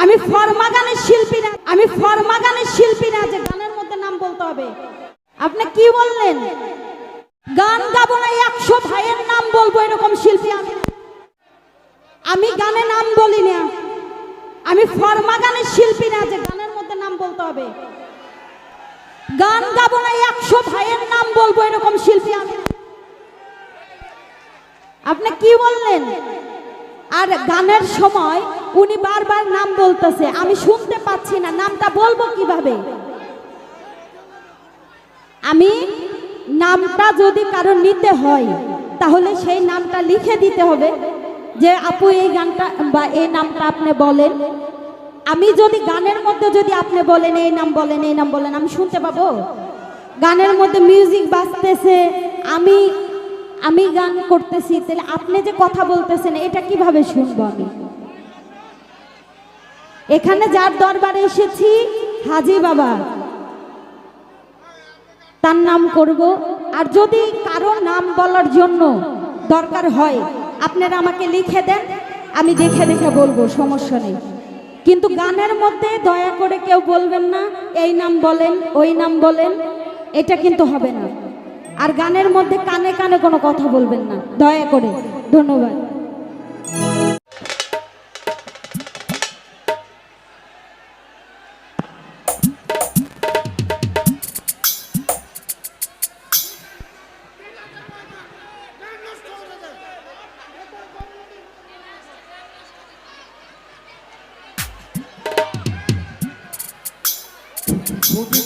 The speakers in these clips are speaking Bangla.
আমি ফরমাগানের শিল্পী না যে গানের মধ্যে নাম বলতে হবে। আপনি কি বললেন? গান গাবো না 100 ভাইয়ের নাম বলবো এরকম শিল্পী আমি গানে নাম বলি না। আমি ফরমাগানের শিল্পী না যে গানের মধ্যে নাম বলতে হবে। গান গাবো না 100 ভাইয়ের নাম বলবো এরকম শিল্পী আপনি কি বললেন? আর গানের সময় উনি বারবার নাম বলতেছে, আমি শুনতে পাচ্ছি না, নামটা বলবো কিভাবে? আমি নামটা যদি কারো নিতে হয় তাহলে সেই নামটা লিখে দিতে হবে যে আপু এই গানটা বা এই নামটা আপনি বলেন। আমি যদি গানের মধ্যে যদি আপনি বলেন এই নাম বলেন এই নাম বলেন, আমি শুনতে পাবো? গানের মধ্যে মিউজিক বাজতেছে, আমি গান করতেছি, তাহলে আপনি যে কথা বলতেছেন এটা কিভাবে শুনবো আমি? এখানে যার দরবারে এসেছি হাজি বাবা, তার নাম করব। আর যদি কারো নাম বলার জন্য দরকার হয় আপনারা আমাকে লিখে দেন, আমি দেখে দেখে বলবো, সমস্যা নেই। কিন্তু গানের মধ্যে দয়া করে কেউ বলবেন না এই নাম বলেন ওই নাম বলেন, এটা কিন্তু হবে না। আর গানের মধ্যে কানে কানে কোনো কথা বলবেন না দয়া করে। ধন্যবাদ।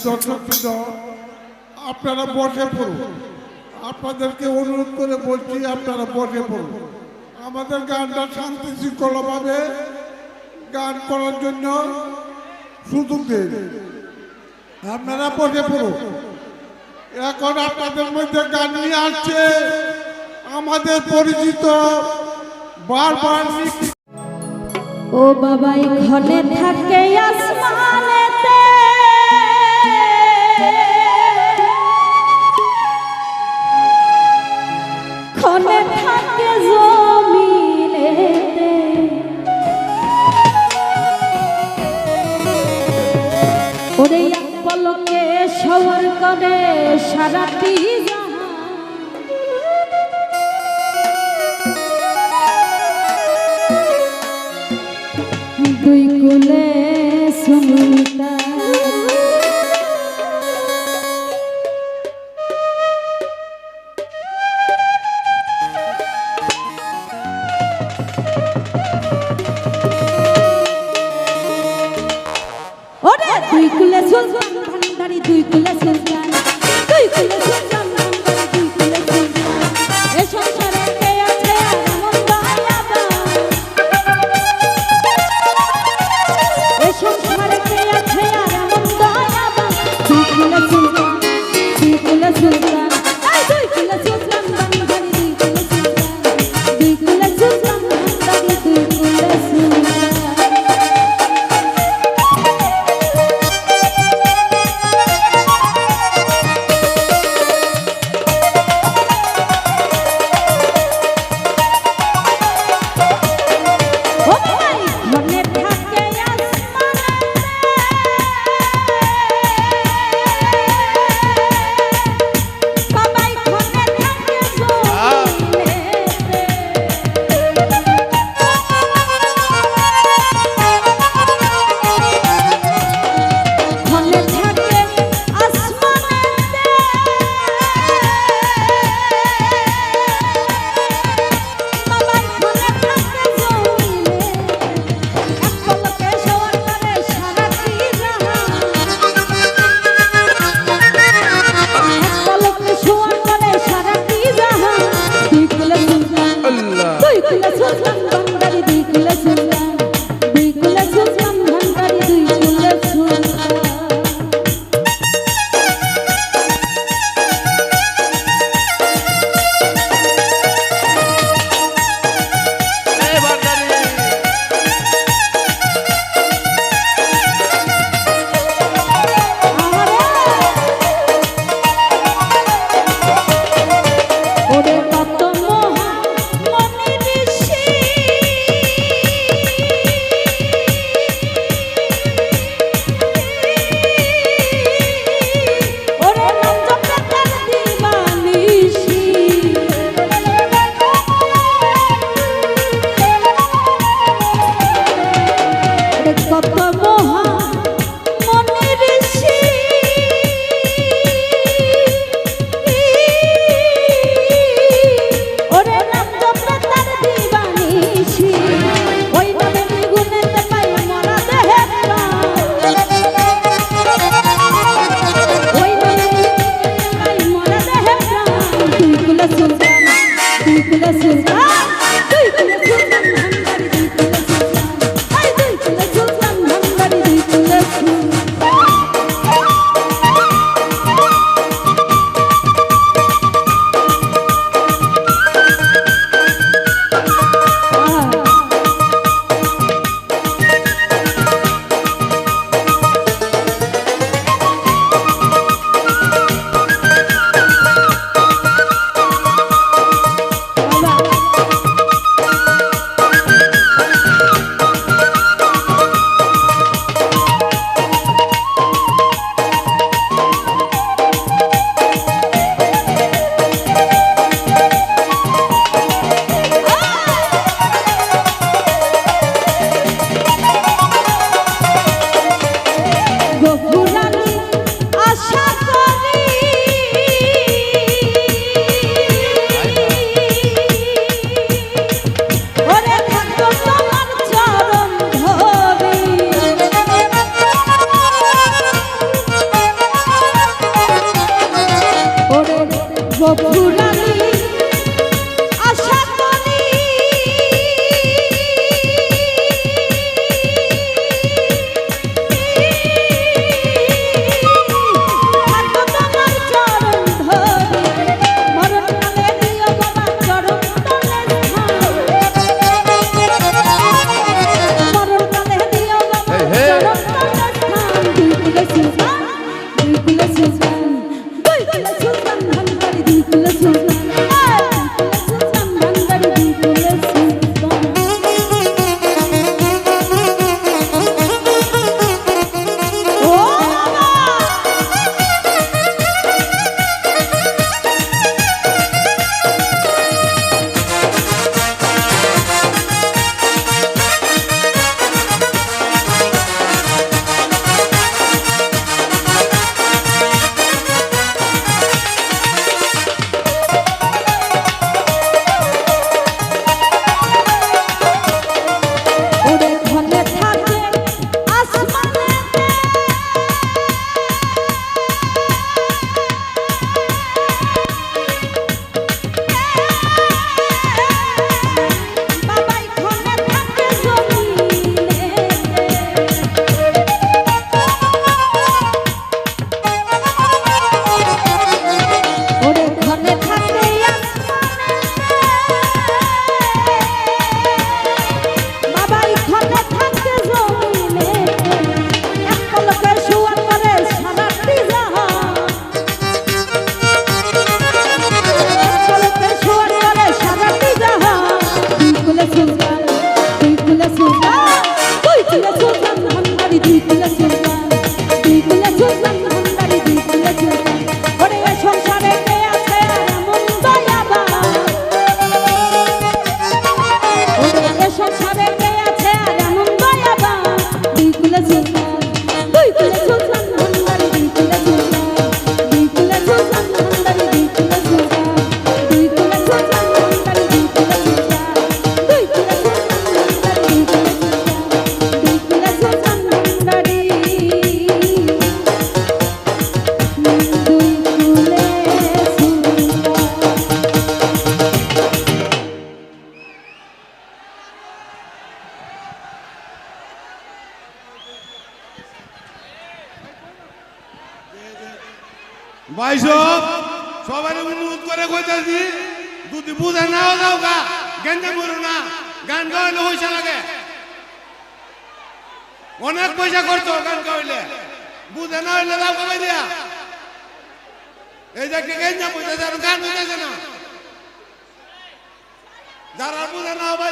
দর্শকবৃন্দ, আপনারা বসে পড়ুন। আপনাদেরকে অনুরোধ করে বলছি আপনারা বসে পড়ুন। আমাদের গানটা শান্তি শৃঙ্খলাভাবে গান করার জন্য সুযোগ দিন। আপনারা বসে পড়ুন। এখন আপনাদের মধ্যে গান নিয়ে আসছে আমাদের পরিচিত বারবার ও বাবাই ঘনে থাকে আসমানেতে, ঘনে থাকে জমিনেতে, ওরে এক পলকে সওয়ার করে সারাটি দুই কুলে সুলতান। ওরে দুই কুলে সুলতান ভান্ডারি, দুই কুলে সুলতান, দুই কুলে সুলতান ভান্ডারি, দুই কুলে সুলতান। এ সংসারে কে আছে আর এমন দয়াবান? এ সংসারে কে আছে আর এমন দয়াবান? দুই কুলে সুলতান, দুই কুলে সুলতান, দুই কুলে সুলতান ভান্ডারি, দুই কুলে সুলতান, দুই কুলে সুলতান ভান্ডারি, দুই কুলে সুলতান। কত মহা মনের ঋষি ওরে নাম জপে তার দিবানিশি ওই নামে গুনেতে পাই মরা দেহে ওই নামে পাই মরা দেহে তুই কুলে সুলতান তুই কুলে সুলতান তুই কুলে সুলতান ভান্ডারি দুই কুলে সুলতান গোপুরানী আশা করি থাকো তোমার চরণ ধরি মরণ কালে দিও বাবা চরণ তলে মরণ কালে দিও বাবা চরণ তলে দুই কুলে সুলতান দুই কুলে সুলতান দুই কুলে সুলতান ভান্ডারি দুই কুলে সুলতান ভান্ডারি দুই কুলে সুলতান ও বাবা ওরে ঘনে থাকে আসমানেতে বাবাই ঘনে থাকে জমিনেতে ওরে ঘনে থাকে বাবাই ঘনে থাকে জমিনে এক পলকে শুয়ার করে সারাটি জাহান এক পলকে শুয়ার করে সারাটি জাহান দুই কুলে সুলতান দুই কুলে সুলতান দুই কুলে সুলতান ভান্ডারি দুই কুলে সুলতান দুই কুলে সুলতান ভান্ডারি দুই কুলে সুলতান ওরে এ সংসারে কে আছে আর এমন দয়াবান ওরে এ সংসারে কে আছে আর এমন দয়াবান দুই কুলে সুলতান দুই কুলে সুলতান ভান্ডারি দুই কুলে সুলতান দুই কুলে সুলতান ভান্ডারি দুই কুলে সুলতান দুই কুলে সুলতান ভান্ডারি দুই কুলে সুলতান দুই কুলে সুলতান ভান্ডারি দুই কুলে ভাইসব সবাই অনুরোধ করে কইতাছি যদি বুঝে নাও যাও গা গেঞ্জা করো না গান গাইলে পয়সা লাগে অনেক পয়সা করতো গান গাইলে বুঝে না হইলে যাও কবে দিয়া এই যে গেঞ্জা পয়সা যারা গান হইতেছে না যারা বুঝে না হবে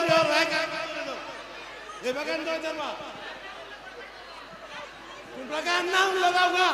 এবার গান গাইতে পারবা তোমরা গান না হইলে যাও গা